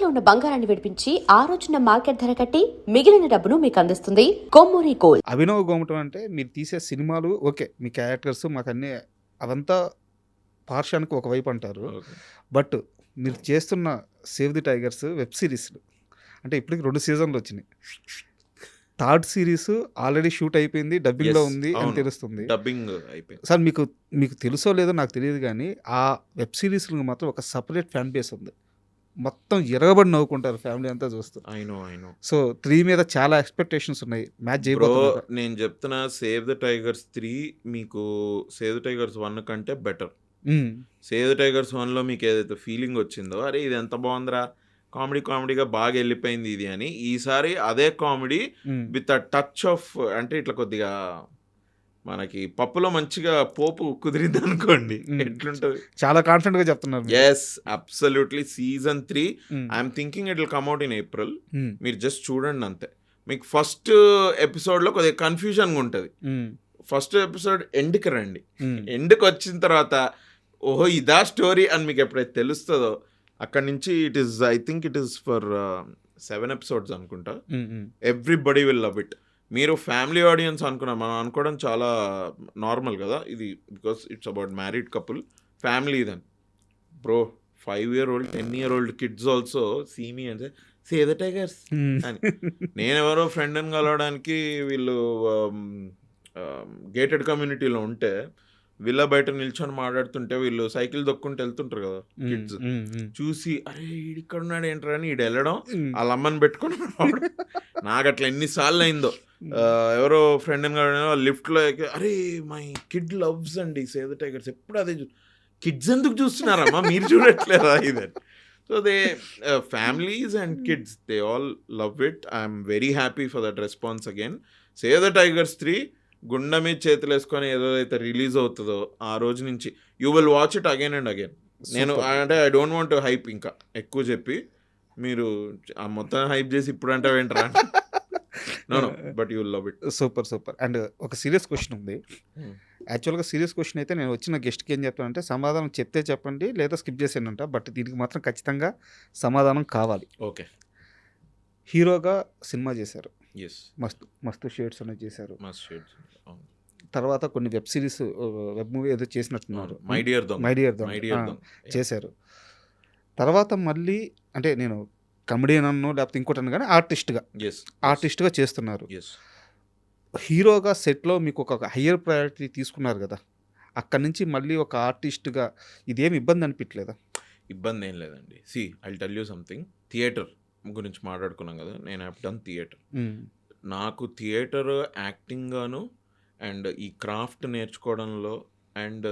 తాకట్టులో ఉన్న బంగారాన్ని విడిపించి ఆ రోజున మార్కెట్ ధర కట్టి మిగిలిన డబ్బును మీకు అందిస్తుంది కొమ్మూరి గోల్డ్. అభినవ్ గోమటం అంటే మీరు తీసే సినిమాలు ఓకే, మీ క్యారెక్టర్స్ మాకు అన్నీ అవంతా పార్షానికి ఒకవైపు అంటారు. బట్ మీరు చేస్తున్న సేవ్ ది టైగర్స్ వెబ్ సిరీస్లు అంటే ఇప్పటికి 2 సీజన్లు వచ్చినాయి. థర్డ్ సిరీస్ ఆల్రెడీ షూట్ అయిపోయింది, డబ్బింగ్లో ఉంది అని తెలుస్తుంది. డబ్బింగ్ అయిపోయింది సార్ మీకు తెలుసో లేదో నాకు తెలియదు, కానీ ఆ వెబ్ సిరీస్లకు మాత్రం ఒక సపరేట్ ఫ్యాన్ బేస్ ఉంది. మొత్తం ఎరగబడి నవ్వుకుంటారు ఫ్యామిలీ అంతా చూస్తూ. ఐ నో సో 3 మీద చాలా ఎక్స్పెక్టేషన్స్ ఉన్నాయి. మ్యాచ్ చేయబోతున్నారు. నేను చెప్తున్నా, సేవ్ ద టైగర్స్ 3 మీకు సేవ్ ద టైగర్స్ 1 కంటే బెటర్. సేవ్ ద టైగర్స్ 1లో మీకు ఏదైతే ఫీలింగ్ వచ్చిందో, అరే ఇది ఎంత బాగుందిరా, కామెడీగా బాగా వెళ్ళిపోయింది ఇది అని, ఈసారి అదే comedy with a touch of, అంటే ఇట్లా కొద్దిగా మనకి పప్పులో మంచిగా పోపు కుదిరింది అనుకోండి, ఎట్లుంటది. చాలా కాన్ఫిడెంట్ గా చెప్తున్నారు. Yes, absolutely. Season 3 I'm thinking it will come out in April. మీరు జస్ట్ చూడండి అంతే. మీకు ఫస్ట్ ఎపిసోడ్లో కొద్దిగా కన్ఫ్యూజన్గా ఉంటుంది. ఫస్ట్ ఎపిసోడ్ ఎండ్కి రండి, ఎండ్కి వచ్చిన తర్వాత ఓహో ఇదా స్టోరీ అని మీకు ఎప్పుడైతే తెలుస్తుందో, అక్కడి నుంచి I think it is for 7 episodes అనుకుంటా. Everybody will love it. మీరు ఫ్యామిలీ ఆడియన్స్ మనం అనుకోవడం చాలా నార్మల్ కదా ఇది, because it's about married couple, family. Then bro 5-year-old 10-year-old kids also see me అంటే సేవ్ ద టైగర్స్ అని. నేను ఎవరో ఫ్రెండ్ని కలవడానికి వీళ్ళు గేటెడ్ కమ్యూనిటీలో ఉంటే, వీళ్ళ బయట నిల్చొని మాట్లాడుతుంటే వీళ్ళు సైకిల్ దొక్కుంటూ వెళ్తుంటారు కదా కిడ్స్, చూసి అరే ఇక్కడ ఉన్నాడు ఏంట్రా అని ఈడు వెళ్ళడం, వాళ్ళ అమ్మని పెట్టుకుని నాకు అట్లా ఎన్నిసార్లు అయిందో. ఎవరో ఫ్రెండ్ లిఫ్ట్లో అరే మై కిడ్ లవ్స్ అండి సేవ్ ద టైగర్స్, ఎప్పుడు అదే కిడ్స్ ఎందుకు చూస్తున్నారమ్మా మీరు చూడట్లేదా ఇదని. So they families and kids they all love it. I'm very happy for that response again. Save the tigers 3 గుండె మీద చేతులు వేసుకొని ఏదైతే రిలీజ్ అవుతుందో ఆ రోజు నుంచి you will watch it again and again. నేను అంటే ఐ డోంట్ వాంట్ హైప్ ఇంకా ఎక్కువ చెప్పి, మీరు ఆ మొత్తం హైప్ చేసి ఇప్పుడు అంటే ఏంట్రా, no but you will love it. Super. And ఒక సీరియస్ క్వశ్చన్ ఉంది. యాక్చువల్గా సీరియస్ క్వశ్చన్ అయితే నేను వచ్చిన గెస్ట్కి ఏం చెప్తానంటే, సమాధానం చెప్తే చెప్పండి లేదా స్కిప్ చేసేనంట, బట్ దీనికి మాత్రం ఖచ్చితంగా సమాధానం కావాలి. ఓకే. హీరోగా సినిమా చేశారు, మస్తు షేడ్స్ అనేది చేశారు, తర్వాత కొన్ని వెబ్ సిరీస్ వెబ్ మూవీ ఏదో చేసినట్టున్నారు, మై డియర్ దొంగ చేశారు. తర్వాత మళ్ళీ అంటే నేను కమెడియన్ అన్నో లేకపోతే ఇంకోటి కానీ ఆర్టిస్ట్గా చేస్తున్నారు. హీరోగా సెట్లో మీకు ఒక హయ్యర్ ప్రయారిటీ తీసుకున్నారు కదా, అక్కడి నుంచి మళ్ళీ ఒక ఆర్టిస్ట్గా ఇదేమి ఇబ్బంది అనిపించలేదా? ఇబ్బంది ఏం లేదండి. See I will tell you something. Theatre గురించి మాట్లాడుకున్నాం కదా, నేను హ్యావ్ డన్ థియేటర్. నాకు థియేటర్ యాక్టింగ్ గాను అండ్ ఈ క్రాఫ్ట్ నేర్చుకోవడంలో అండ్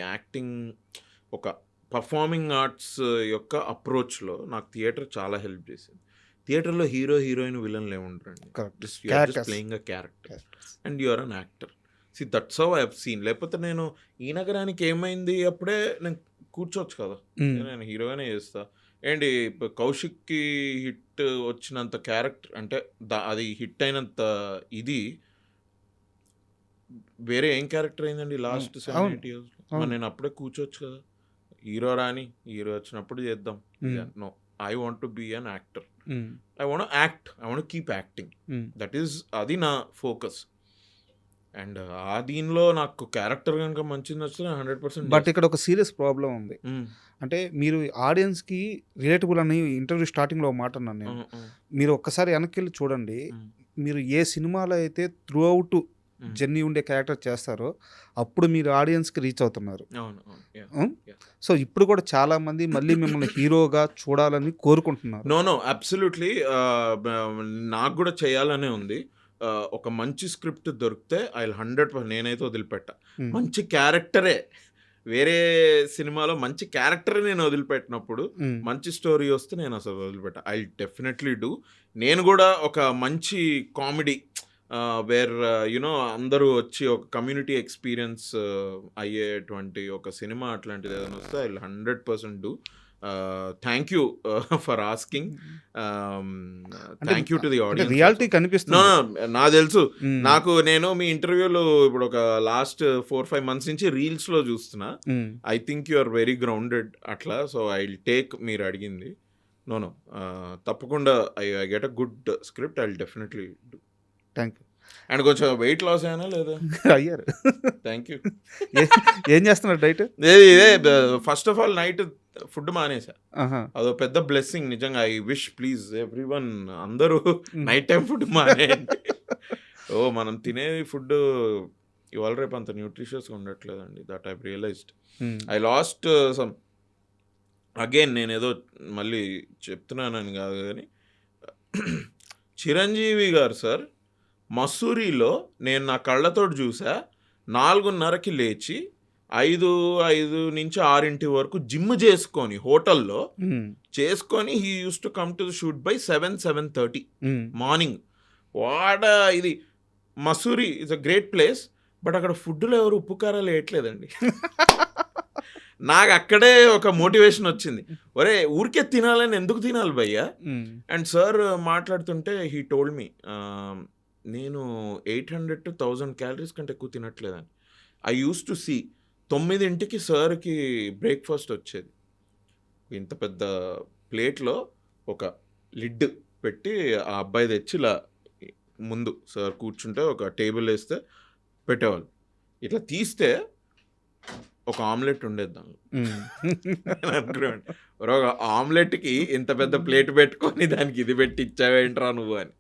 యాక్టింగ్ ఒక పర్ఫార్మింగ్ ఆర్ట్స్ యొక్క అప్రోచ్లో నాకు థియేటర్ చాలా హెల్ప్ చేసింది. థియేటర్లో హీరో హీరోయిన్ విలన్లు ఏముంటారండి, playing a character and you are an actor. See that's how I have seen. లేకపోతే నేను ఈ నగరానికి ఏమైంది అప్పుడే నేను కూర్చోవచ్చు కదా, నేను హీరోగానే చేస్తా. ఏంటి కౌశిక్కి హిట్ వచ్చినంత క్యారెక్టర్ అంటే అది హిట్ అయినంత ఇది వేరే ఏం క్యారెక్టర్ అయిందండి లాస్ట్ 7-8 years. నేను అప్పుడే కూర్చోవచ్చు కదా, హీరో రాని హీరో వచ్చినప్పుడు చేద్దాం. No, I want to be an actor. I want act, I want keep acting. That is అది నా ఫోకస్. అండ్ ఆ దీనిలో నాకు క్యారెక్టర్ కనుక మంచిది నచ్చితే 100%. బట్ ఇక్కడ ఒక సీరియస్ ప్రాబ్లం ఉంది. అంటే మీరు ఆడియన్స్కి రిలేటబుల్ అని ఇంటర్వ్యూ స్టార్టింగ్లో మాట అన్నాను నేను. మీరు ఒక్కసారి వెనక్కి వెళ్ళి చూడండి, మీరు ఏ సినిమాలో అయితే త్రూ అవుట్ జర్నీ ఉండే క్యారెక్టర్ చేస్తారో అప్పుడు మీరు ఆడియన్స్కి రీచ్ అవుతున్నారు. సో ఇప్పుడు కూడా చాలా మంది మళ్ళీ మిమ్మల్ని హీరోగా చూడాలని కోరుకుంటున్నారు. No absolutely. నాకు కూడా చేయాలనే ఉంది. ఒక మంచి స్క్రిప్ట్ దొరికితే ఐ 100% నేనైతే వదిలిపెట్టా. మంచి క్యారెక్టరే, వేరే సినిమాలో మంచి క్యారెక్టర్ నేను వదిలిపెట్టినప్పుడు మంచి స్టోరీ వస్తే నేను అసలు వదిలిపెట్టా. I definitely do. నేను కూడా ఒక మంచి కామెడీ వేర్ యునో అందరూ వచ్చి ఒక కమ్యూనిటీ ఎక్స్పీరియన్స్ అయ్యేటువంటి ఒక సినిమా అట్లాంటిది ఏదైనా వస్తే I 100% do. Thank you for asking. Thank you to the audience. Reality కనిపిస్తుంది. నాకు తెలుసు. నేను మీ ఇంటర్వ్యూలో ఇప్పుడు ఒక లాస్ట్ 4-5 months నుంచి రీల్స్లో చూస్తున్నా. I think you are very grounded అట్లా. సో ఐ విల్ టేక్ మీరు అడిగింది. నో తప్పకుండా I get a good script. I will definitely do. Thank you. And కొంచెం వెయిట్ లాస్ అయినా లేదా? అయ్యారు. Thank you. ఏం చేస్తున్నారు డైట్? ఇదే first of all night food మానేసా. అదో పెద్ద బ్లెస్సింగ్ నిజంగా. ఐ విష్ ప్లీజ్ ఎవ్రీవన్ అందరూ నైట్ టైం ఫుడ్ మానేయండి. మనం తినేది ఫుడ్ ఇవాళ రేపు అంత న్యూట్రిషియస్గా ఉండట్లేదండి. That I realised. I lost some again. నేను ఏదో మళ్ళీ చెప్తున్నానని కాదు కానీ చిరంజీవి గారు సార్ మసూరిలో నేను నా కళ్ళతోటి చూసా. 4:30కి లేచి 5 నుంచి 6 వరకు జిమ్ చేసుకొని హోటల్లో చేసుకొని he used to come to the shoot by 7-7:30 morning. ఇది Mussoorie is a great place. But అక్కడ ఫుడ్లో ఎవరు ఉప్పు కారాలు వేయట్లేదండి. నాకు అక్కడే ఒక మోటివేషన్ వచ్చింది. ఒరే ఊరికే తినాలని ఎందుకు తినాలి భయ్యా? అండ్ సార్ మాట్లాడుతుంటే హీ టోల్డ్ మీ, నేను 800 to 1000 క్యాలరీస్ కంటే ఎక్కువ తినట్లేదని. ఐ యూస్ టు సీ 9ంటికి సార్కి బ్రేక్ఫాస్ట్ వచ్చేది. ఇంత పెద్ద ప్లేట్లో ఒక లిడ్ పెట్టి ఆ అబ్బాయి తెచ్చి ఇలా ముందు సార్ కూర్చుంటే ఒక టేబుల్ వేస్తే పెట్టేవాళ్ళు. ఇట్లా తీస్తే ఒక ఆమ్లెట్ ఉండేది దానిలో. అనుకున్నాను ఒక ఆమ్లెట్కి ఇంత పెద్ద ప్లేట్ పెట్టుకొని దానికి ఇది పెట్టి ఇచ్చావేంట్రా నువ్వు అని.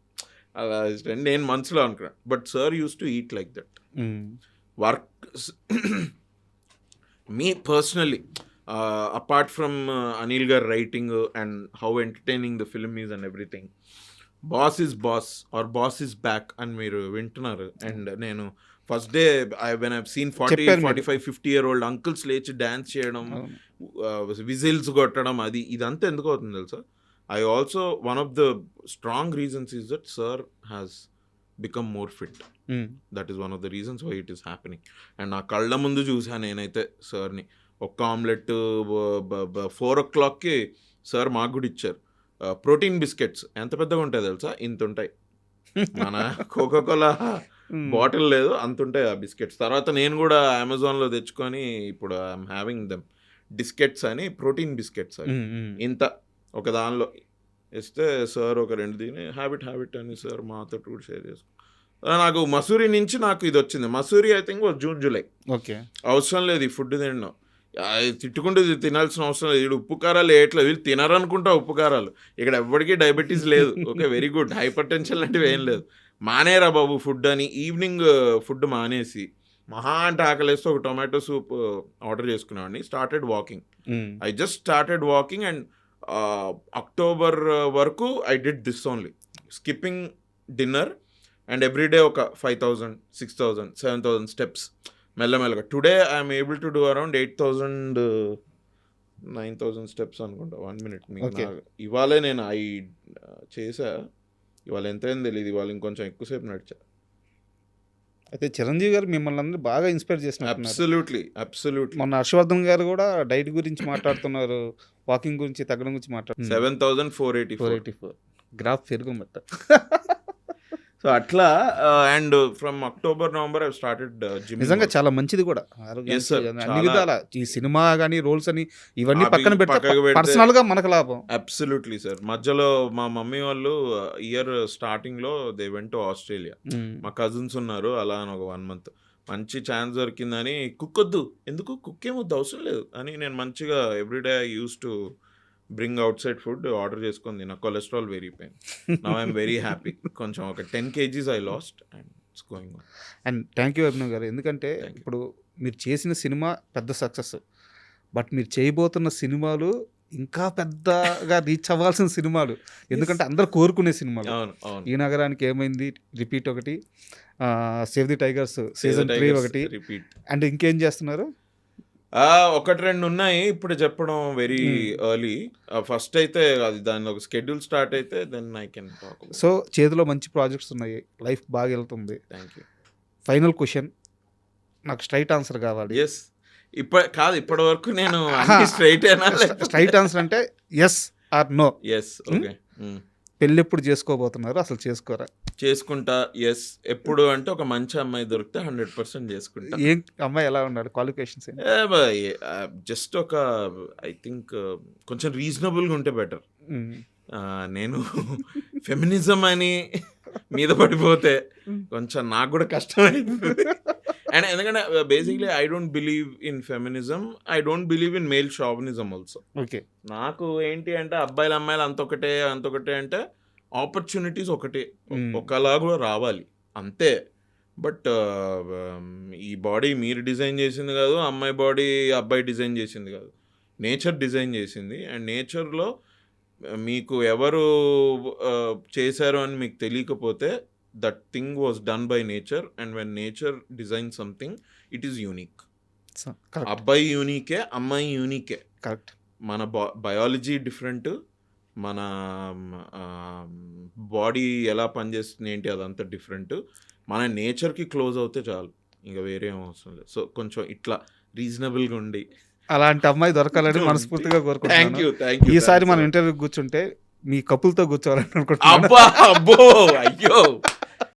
అలా నేను మనసులో అనుకున్నాను. But sir used to eat like that. Work me personally apart from Anil garu writing and how entertaining the film is and everything, boss is boss or boss is back అని మీరు వింటున్నారు. అండ్ నేను first day when I've seen 40, 45, 50-year-old uncles లేచి dance చేయడం, whistles కొట్టడం, ఇదంతా ఎందుకు అవుతుంది తెలుసా? I also, one of the strong reasons is that sir has become more fit. That is one of the reasons why it is happening. And నా కళ్ళ ముందు చూసా నేనైతే సార్ని. ఒక్క ఆమ్లెట్ 4 o'clockకి సార్ మాకు కూడా ఇచ్చారు. ప్రోటీన్ బిస్కెట్స్ ఎంత పెద్దగా ఉంటాయి తెలుసా? ఇంత ఉంటాయి. మన కోకోకోలా బాటిల్ లేదు, అంత ఉంటాయి ఆ బిస్కెట్స్. తర్వాత నేను కూడా అమెజాన్లో తెచ్చుకొని ఇప్పుడు ఐఎమ్ హ్యావింగ్ దెమ్ బిస్కెట్స్ అని, ప్రోటీన్ బిస్కెట్స్ అని. ఇంత ఒక దానిలో ఇస్తే సార్ ఒక 2 తిని హ్యాబిట్ అని సార్ మాతో కూడా షేర్ చేసుకో. నాకు మసూరి నుంచి నాకు ఇది వచ్చింది. Mussoorie I think June July. Okay, అవసరం లేదు ఈ ఫుడ్ తినడం. తిట్టుకుంటూ తినాల్సిన అవసరం లేదు. వీడు ఉప్పు కారాలు వేయట్లేదు. వీళ్ళు తినరనుకుంటా ఉప్పు కారాలు. ఇక్కడ ఎవరికి డయాబెటీస్ లేదు. Okay, very good. Hypertension లాంటివి ఏం లేదు. మానేరా బాబు ఫుడ్ అని ఈవినింగ్ ఫుడ్ మానేసి మహా అంటే ఆకలేస్తే ఒక టొమాటో సూప్ ఆర్డర్ చేసుకునేవాడిని. Started walking. I just started walking and October వరకు I did this only, skipping dinner and everyday ఒక 5,000, 6,000, 7,000 స్టెప్స్ మెల్లమెల్లగా. Today I'm able to do around 8,000, 9,000 steps అనుకుంటా 1 minute. ఇవాళే నేను చేసా. ఇవాళ ఎంతైంది తెలియదు. ఇవాళ ఇంకొంచెం ఎక్కువసేపు నడిచా. అయితే చిరంజీవి గారు మిమ్మల్ని అందరూ బాగా ఇన్స్పైర్ చేస్తున్నారు. అబ్సల్యూట్లీ. మొన్న హర్షవర్ధన్ గారు కూడా డైట్ గురించి మాట్లాడుతున్నారు, వాకింగ్ గురించి, తగ్గడం గురించి మాట్లాడుతున్నారు. 7,484 గ్రాఫ్ పెరుగుమట. సో అట్లా. And from October, November I started gym. నిజంగా చాలా మంచిది కూడా అన్ని విధాల. ఈ సినిమా కానీ రోల్స్ అని ఇవన్నీ పక్కన పెడితే పర్సనల్ గా మనకు లాభం. Absolutely sir. మధ్యలో మా మమ్మీ వాళ్ళు ఇయర్ స్టార్టింగ్ లో దే వెంట్ టు ఆస్ట్రేలియా. మా కజిన్స్ ఉన్నారు. అలా అని ఒక 1 month మంచి ఛాన్స్ దొరికిందని, కుక్ వద్దు, ఎందుకు కుక్ ఏమొద్దు, అవసరం లేదు అని నేను మంచిగా everyday I use to bring out side food order చేసుకుంది. నా కొలెస్ట్రాల్ పెరిగిపోయింది. Now I'm very happy. కొంచెం ఒక 10 kgs I last and it's going on. And thank you Abhinav గారు. ఎందుకంటే ఇప్పుడు మీరు చేసిన సినిమా పెద్ద సక్సెస్, బట్ మీరు చేయబోతున్న సినిమాలు ఇంకా పెద్దగా రీచ్ అవ్వాల్సిన సినిమాలు. ఎందుకంటే అందరు కోరుకునే సినిమాలు. ఈ నగరానికి ఏమైంది రిపీట్ ఒకటి, సేవ్ ది టైగర్స్ సీజన్ 3 ఒకటి రిపీట్. అండ్ ఇంకేం చేస్తున్నారు? 1-2 ఉన్నాయి ఇప్పుడు చెప్పడం వెరీ ఎర్లీ. ఫస్ట్ అయితే అది దాని ఒక షెడ్యూల్ స్టార్ట్ అయితే then I can talk. So చేతిలో మంచి ప్రాజెక్ట్స్ ఉన్నాయి, లైఫ్ బాగా వెళ్తుంది. Thank you. ఫైనల్ క్వశ్చన్, నాకు స్ట్రైట్ ఆన్సర్ కావాలి. ఎస్ కాదు ఇప్పటి వరకు నేను స్ట్రైట్ అయినా స్ట్రైట్ ఆన్సర్ అంటే yes or no. Yes. Okay. పెళ్ళి ఎప్పుడు చేసుకోబోతున్నారు, అసలు చేసుకోరా? చేసుకుంటా. ఎస్. ఎప్పుడు అంటే ఒక మంచి అమ్మాయి దొరికితే 100% చేసుకుంటా. ఏం అమ్మాయి ఎలా ఉండాలి, క్వాలిఫికేషన్స్? జస్ట్ ఒక ఐ థింక్ కొంచెం రీజనబుల్గా ఉంటే బెటర్. నేను ఫెమినిజం అని మీద పడిపోతే కొంచెం నాకు కూడా కష్టమైంది. అండ్ ఎందుకంటే basically I don't believe in feminism, I don't believe in male chauvinism also. Okay. నాకు ఏంటి అంటే అబ్బాయిలు అమ్మాయిలు అంతొకటే అంటే ఆపర్చునిటీస్ ఒకటే, ఒకలా కూడా రావాలి అంతే. బట్ ఈ బాడీ మీరు డిజైన్ చేసింది కాదు, అమ్మాయి బాడీ అబ్బాయి డిజైన్ చేసింది కాదు, నేచర్ డిజైన్ చేసింది. అండ్ నేచర్లో మీకు ఎవరు చేశారు అని మీకు తెలియకపోతే that thing was done by nature. And when nature design something it is unique. అబ్బాయి యూనికే, అమ్మాయి యూనికే. కరెక్ట్. మన బయాలజీ డిఫరెంట్, మన బాడీ ఎలా పనిచేస్తుంది ఏంటి అదంతా డిఫరెంట్. మన నేచర్కి క్లోజ్ అవుతే చాలు, ఇంకా వేరే ఏం అవసరం లేదు. సో కొంచెం ఇట్లా రీజనబుల్గా ఉండి అలాంటి అమ్మాయి దొరకాలని మనస్ఫూర్తిగా కోరుకుంటున్నాను. ఈసారి మనం ఇంటర్వ్యూ కూర్చుంటే మీ కపుల్తో కూర్చోవాలని అనుకుంటున్నాను. అబ్బో అయ్యో